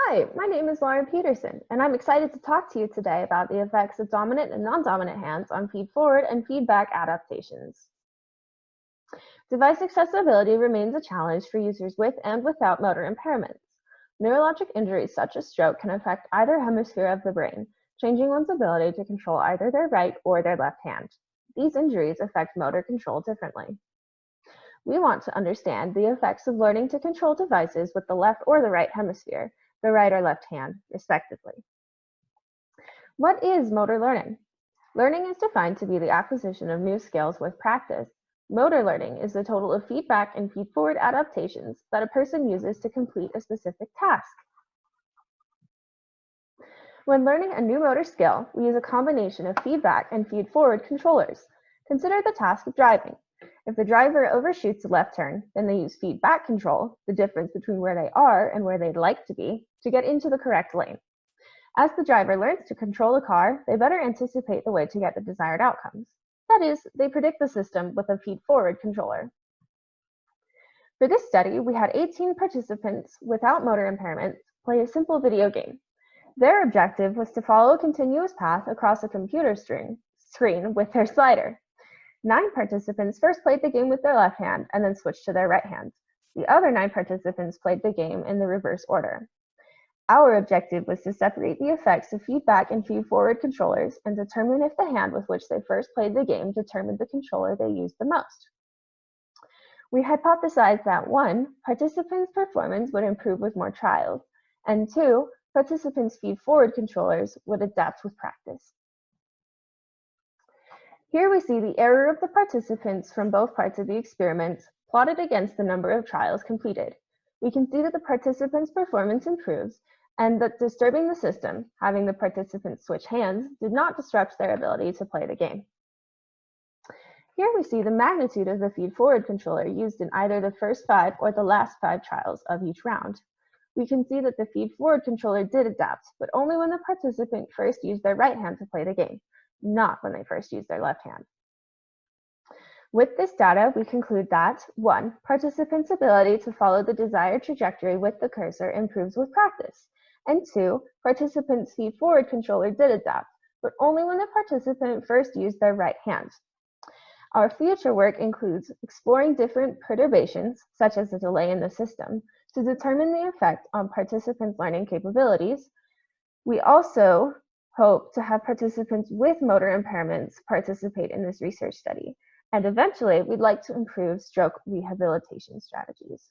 Hi, my name is Lauren Peterson, and I'm excited to talk to you today about the effects of dominant and non-dominant hands on feed-forward and feedback adaptations. Device accessibility remains a challenge for users with and without motor impairments. Neurologic injuries such as stroke can affect either hemisphere of the brain, changing one's ability to control either their right or their left hand. These injuries affect motor control differently. We want to understand the effects of learning to control devices with the left or the right hemisphere, the right or left hand, respectively. What is motor learning? Learning is defined to be the acquisition of new skills with practice. Motor learning is the total of feedback and feed-forward adaptations that a person uses to complete a specific task. When learning a new motor skill, we use a combination of feedback and feed-forward controllers. Consider the task of driving. If the driver overshoots a left turn, then they use feedback control, the difference between where they are and where they'd like to be, to get into the correct lane. As the driver learns to control the car, they better anticipate the way to get the desired outcomes. That is, they predict the system with a feed-forward controller. For this study, we had 18 participants without motor impairments play a simple video game. Their objective was to follow a continuous path across a computer screen with their slider. 9 participants first played the game with their left hand and then switched to their right hand. The other 9 participants played the game in the reverse order. Our objective was to separate the effects of feedback and feed-forward controllers and determine if the hand with which they first played the game determined the controller they used the most. We hypothesized that 1, participants' performance would improve with more trials, and 2, participants' feed-forward controllers would adapt with practice. Here we see the error of the participants from both parts of the experiment plotted against the number of trials completed. We can see that the participants' performance improves and that disturbing the system, having the participants switch hands, did not disrupt their ability to play the game. Here we see the magnitude of the feed-forward controller used in either the first 5 or the last 5 trials of each round. We can see that the feed-forward controller did adapt, but only when the participant first used their right hand to play the game, not when they first used their left hand. With this data, we conclude that 1, participants' ability to follow the desired trajectory with the cursor improves with practice, and 2, participants' feed-forward controller did adapt, but only when the participant first used their right hand. Our future work includes exploring different perturbations, such as a delay in the system, to determine the effect on participants' learning capabilities. We also hope to have participants with motor impairments participate in this research study. And eventually, we'd like to improve stroke rehabilitation strategies.